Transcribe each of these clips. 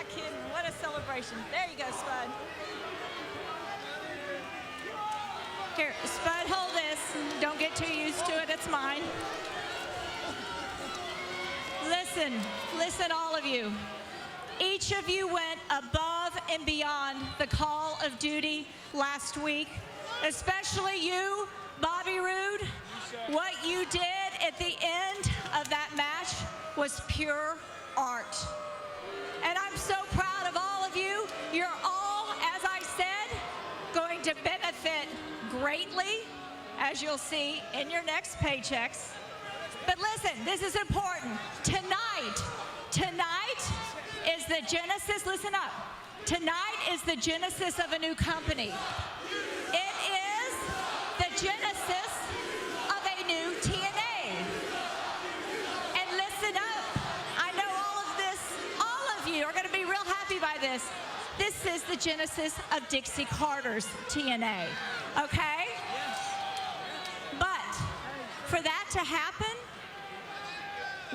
kidding. What a celebration. There you go, Spud. Here, Spud, hold this. Don't get too used to it. It's mine. Listen, all of you. Each of you went above and beyond the call of duty last week, especially you, Bobby Roode. What you did at the end of that match was pure art. And I'm so proud of all of you. You're all, as I said, going to benefit greatly, as you'll see in your next paychecks. But listen, this is important. Tonight is the genesis, listen up. Tonight is the genesis of a new company. It is the genesis of a new TNA. And listen up. I know all of you are going to be real happy by this. This is the genesis of Dixie Carter's TNA, okay? But for that to happen,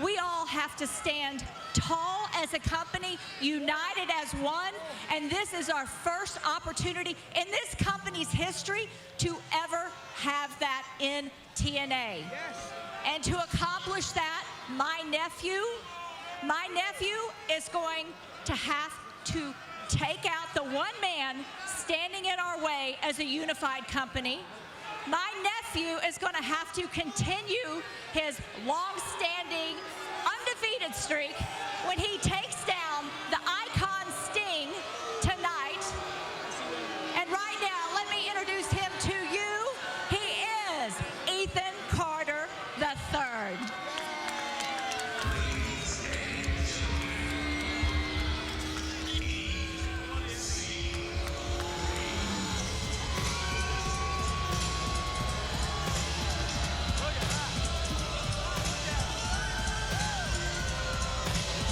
we all have to stand tall as a company, united as one, and this is our first opportunity in this company's history to ever have that in TNA. Yes. And to accomplish that, my nephew is going to have to take out the one man standing in our way as a unified company. My nephew is going to have to continue his long-standing, undefeated streak when he takes down the icon Sting tonight. And right now, let me introduce him to you. He is Ethan Carter III.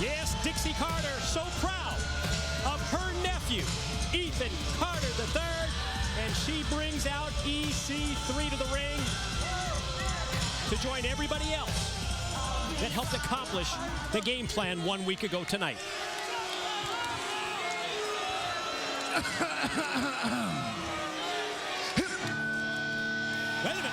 Yes, Dixie Carter, so proud of her nephew, Ethan Carter III, and she brings out EC3 to the ring to join everybody else that helped accomplish the game plan 1 week ago tonight. Wait a minute.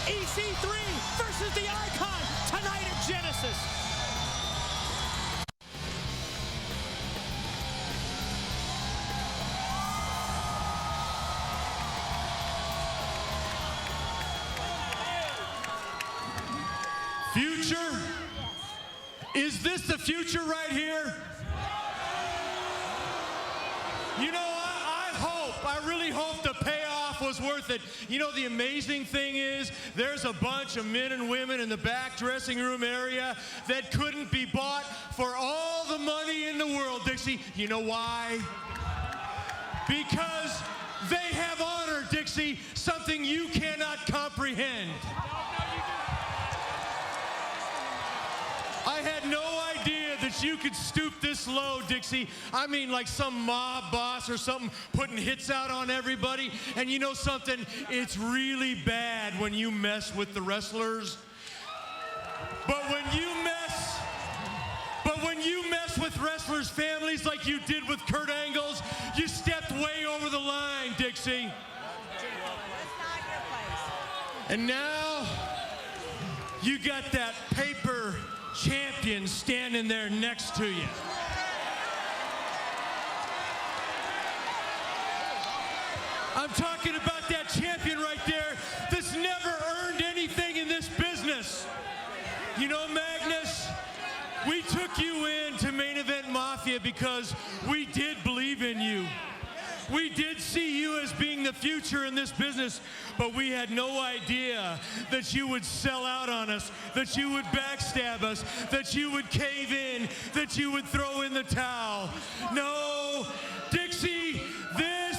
EC3 versus the Icon tonight at Genesis. Future? Is this the future right here? You know, I really hope the payoff was worth it. You know, the amazing thing is there's a bunch of men and women in the back dressing room area that couldn't be bought for all the money in the world, Dixie. You know why? Because they have honor, Dixie, something you cannot comprehend. I had no idea that you could stoop this low, Dixie. I mean, like some mob boss or something putting hits out on everybody. And you know something? It's really bad when you mess with the wrestlers. But when you mess with wrestlers' families like you did with Kurt Angle's, you stepped way over the line, Dixie. And now you got that paper champion standing there next to you. I'm talking about that champion right there that's never earned anything in this business. You know, Magnus, we took you into Main Event Mafia because we did believe in you. We did see you as being the future in this business, but we had no idea that you would sell out on us, that you would backstab us, that you would cave in, that you would throw in the towel. No, Dixie, this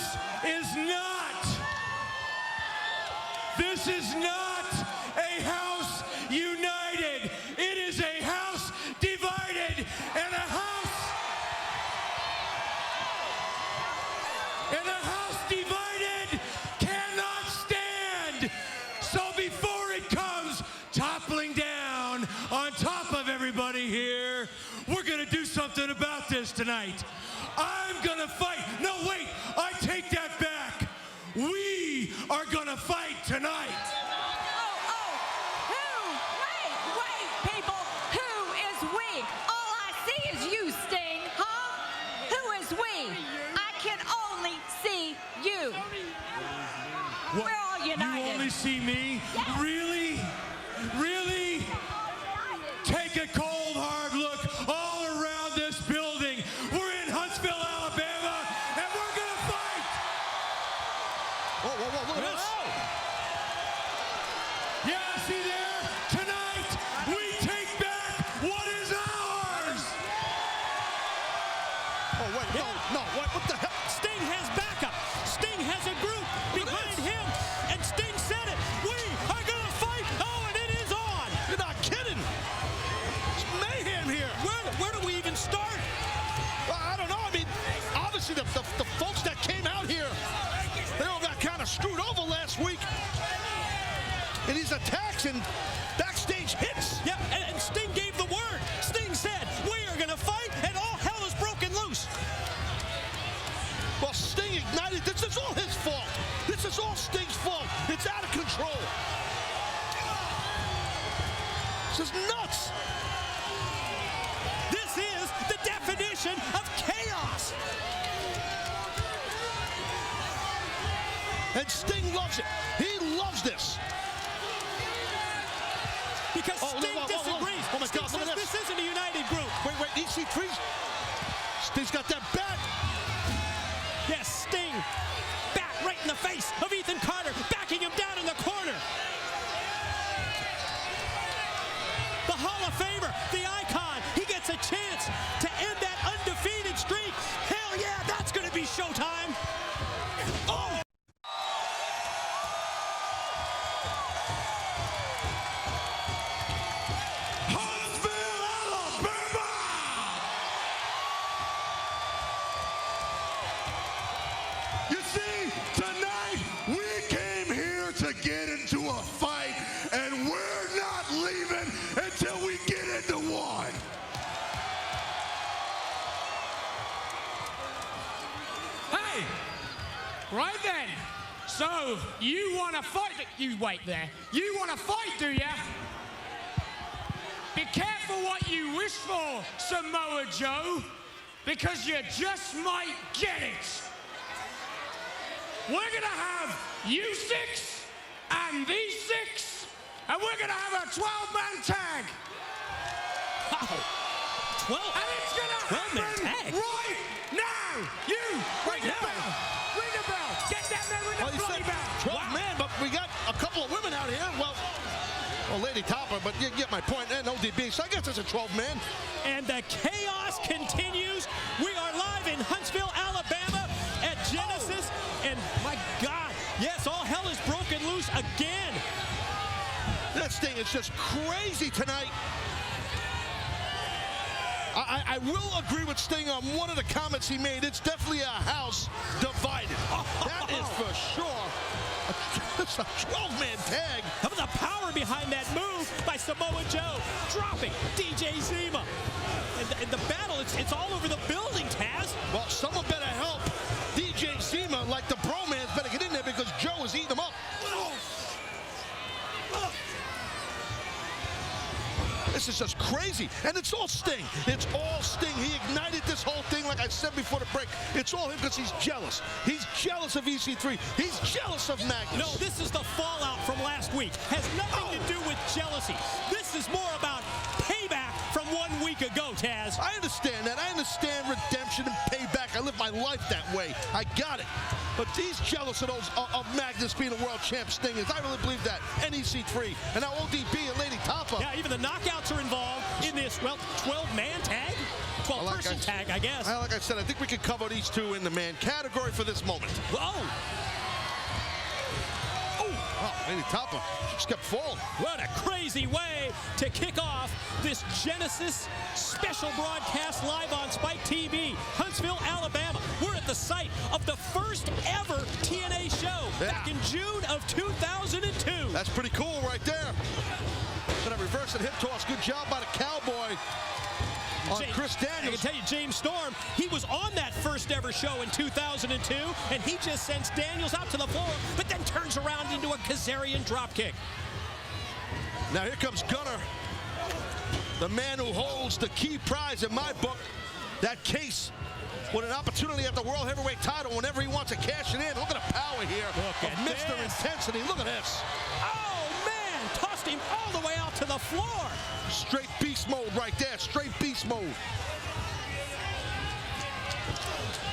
is not a house united. It is is a house divided, and a house divided cannot stand. So before it comes toppling down on top of everybody here, we're gonna do something about this tonight. I'm gonna fight. No, wait, I take that back. We are gonna fight tonight. Wait, people, who is we? All I see is you, Sting, huh? Who is we? I can only see you. What? We're all united. You only see me? Yes. Really? Really? Take a cold, hard look all around this building. We're in Huntsville, Alabama, and we're gonna fight. Whoa, look at this. Yeah, see there? Tonight, we take back what is ours. Oh, wait, no, what the hell? Sting has backup. Sting has a group behind him, and Sting said it. We are going to fight. Oh, and it is on. You're not kidding. It's mayhem here. Where do we even start? Well, I don't know. I mean, obviously the folks that came out here, they all got kind of screwed over last week. And these attacks and backstage hits. Yeah, and Sting gave the word. Sting said, we are going to fight, and all hell is broken loose. Well, Sting ignited. This is all his fault. This is all Sting's fault. It's out of control. This is nuts. This is the definition of chaos. And Sting loves it. He loves this. Because Oh, Sting whoa. disagrees. Oh, my Sting God, look at says this. this isn't a united group. Wait, EC3. Sting's got that bat. Yes, Sting. Bat right in the face of Ethan Carter, backing him down in the corner. The Hall of Famer, the icon, he gets a chance to end that undefeated streak. Hell yeah, that's going to be showtime. Oh! Huntsville, Alabama! You see, tonight we came here to get into a fight, and we're not leaving until we get into one. Hey, right then. So, you want to fight? You wait there. You want to fight, do ya? Be careful what you wish for, Samoa Joe, because you just might get it. We're going to have you 6 and these 6, and we're going to have a 12-man tag. Wow. 12. And it's going to 12-man happen tag. right now. You, ring the bell. Ring the bell. Get down there with Well, the you bloody said bell. 12 men, but we got a couple of women out here. Well, Lady Tapa, but you get my point. And ODB, so I guess it's a 12-man. And the chaos continues. We are live in Huntsville, Alabama at Genesis. And my God, yes, all hell is broken loose again. This thing is just crazy tonight. I will agree with Sting on one of the comments he made. It's definitely a house divided. That is for sure. It's a 12-man tag. How about the power behind that move by Samoa Joe, dropping DJ Zima. And the battle, it's all over the building, Taz. Well, someone better help DJ Zima, like the bromance better get in there because Joe is eating him up. This is just crazy. And it's all Sting. It's all Sting. He ignited this whole thing, like I said before the break. It's all him because he's jealous. He's jealous of EC3. He's jealous of Magnus. No, this is the fallout from last week. Has nothing to do with jealousy. This is more about payback from 1 week ago, Taz. I understand that. I understand redemption and payback. I live my life that way. I got it. But he's jealous of those of Magnus being a world champ. Sting is. I really believe that. NEC3 and now ODB and Lady Tapa. Yeah, even the knockouts are involved in this, well, 12-man tag? 12-person tag, I guess. Like I said, I think we could cover these two in the man category for this moment. Whoa! Oh, Lady Tapa just kept falling. What a crazy way to kick off this Genesis special broadcast live on Spike TV, Huntsville, Alabama. We're at the site of the first ever TNA show back in June of 2002. That's pretty cool right there. Gonna reverse and hip toss. Good job by the Cowboy on Chris Daniels. I can tell you, James Storm, he was on that first ever show in 2002, and he just sends Daniels out to the floor, but then turns around into a Kazarian dropkick. Now here comes Gunner, the man who holds the key prize in my book, that case with an opportunity at the World Heavyweight title whenever he wants to cash it in. Look at the power here of Mr. Intensity. Look at this. Oh, man, tossed him all the way out to the floor. Straight beast mode right there, straight beast mode.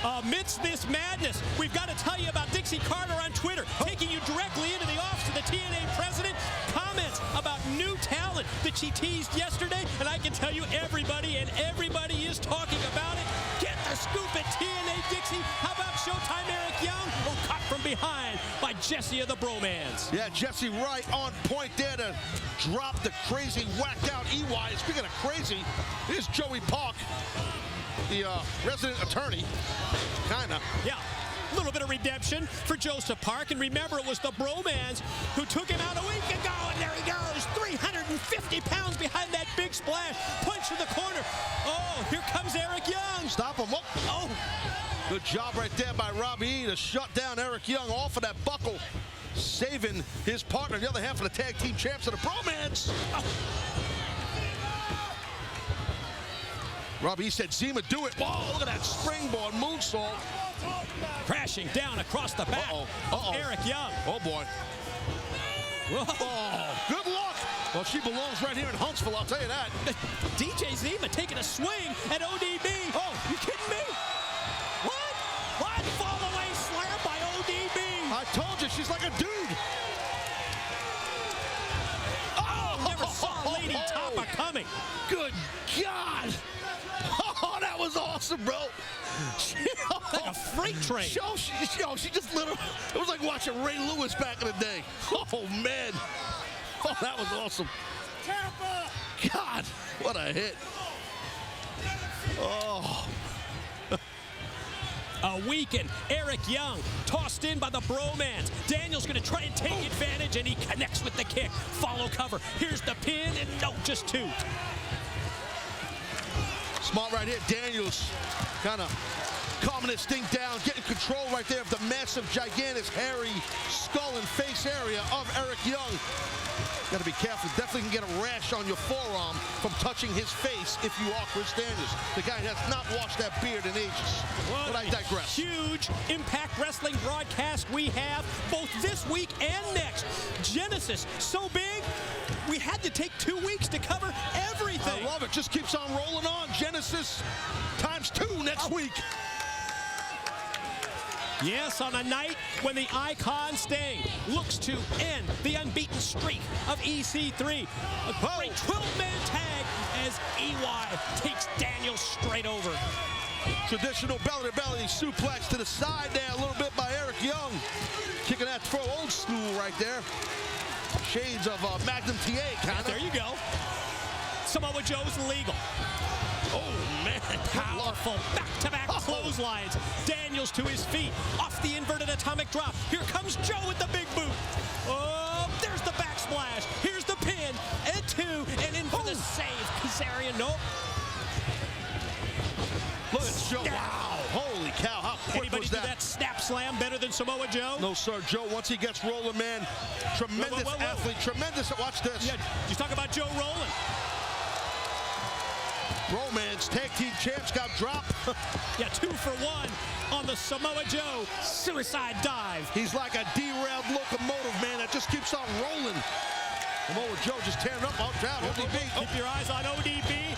Amidst this madness, we've got to tell you about Dixie Carter on Twitter, taking you directly into the office of the TNA president, comments about new talent that she teased yesterday, and I can tell you everybody is talking about it. Get the scoop at TNA Dixie. How about Showtime Eric Young? Oh, caught from behind by Jesse of the Bromans. Yeah, Jesse right on point there to drop the crazy whacked out EY. Speaking of crazy, here's Joey Park, the resident attorney, kinda. Yeah, a little bit of redemption for Joseph Park. And remember, it was the Bromans who took him out a week ago. And there he goes, 350 pounds behind that big splash. Punch to the corner. Oh, here comes Eric Young. Stop him. Oh. Good job right there by Robbie E to shut down Eric Young off of that buckle, saving his partner, the other half of the tag team champs of the Bromans. Oh. Robbie E said, Zima, do it. Whoa, look at that springboard moonsault. Crashing down across the back of Eric Young. Oh, boy. Oh, good luck. Well, she belongs right here in Huntsville, I'll tell you that. DJ Zima taking a swing at ODB. Oh, you kidding me? What? Fall away slam by ODB. I told you, she's like a dude. Oh, never saw Lei'D Tapa coming. Good God. Oh, that was awesome, bro. Like a freight train. She just lit her. It was like watching Ray Lewis back in the day. Oh, man. Oh, that was awesome. Tapa! God, what a hit. Oh. A weakened Eric Young tossed in by the Bromans. Daniels going to try and take advantage, and he connects with the kick. Follow cover. Here's the pin, and no, just two. Smart right here. Daniels kind of calming this thing down, getting control right there of the massive, gigantic, hairy skull and face area of Eric Young. Got to be careful. Definitely can get a rash on your forearm from touching his face if you are Chris Daniels. The guy has not washed that beard in ages. But I digress. Huge Impact Wrestling broadcast we have both this week and next. Genesis, so big, we had to take 2 weeks to cover everything. I love it. Just keeps on rolling on. Genesis ×2 next week. Yes, on a night when the Icon Sting looks to end the unbeaten streak of EC3. A great 12-man tag as EY takes Daniels straight over. Traditional belly-to-belly suplex to the side there a little bit by Eric Young. Kicking that throw old school right there. Shades of Magnum TA, kind of. There you go. Samoa Joe's legal. Oh, man. Powerful back-to-back clotheslines. Daniels to his feet, off the inverted atomic drop. Here comes Joe with the big boot. Oh, there's the backsplash. Here's the pin, and two, and in for the save. Kazarian, nope. Look at Joe. Wow. Holy cow, how quick Anybody was do that? that snap slam better than Samoa Joe? No, sir. Joe, once he gets rolling, man, tremendous athlete. Tremendous. Watch this. Yeah, you talk about Joe rolling. Bromans tag team champs got dropped. Yeah, 2 for 1 on the Samoa Joe suicide dive. He's like a derailed locomotive, man, that just keeps on rolling. Samoa Joe just tearing up out down. ODB. Keep your eyes on ODB.